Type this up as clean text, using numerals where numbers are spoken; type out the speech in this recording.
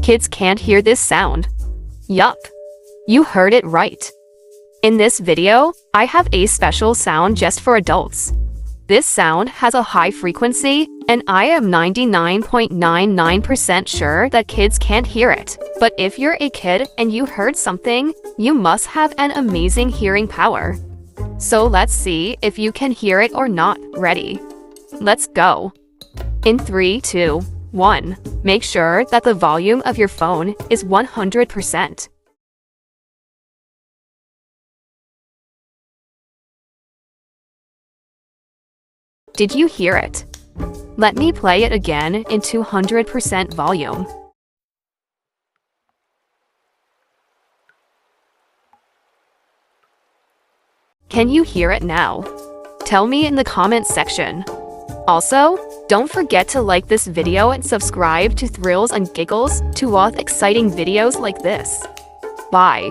Kids can't hear this sound. Yup. You heard it right. In this video, I have a special sound just for adults. This sound has a high frequency, and I am 99.99% sure that kids can't hear it. But if you're a kid and you heard something, you must have an amazing hearing power. So let's see if you can hear it or not. Ready? Let's go. In 3, 2, 1. Make sure that the volume of your phone is 100%. Did you hear it? Let me play it again in 200% volume. Can you hear it now? Tell me in the comments section. Also, don't forget to like this video and subscribe to Thrills and Giggles to watch exciting videos like this. Bye.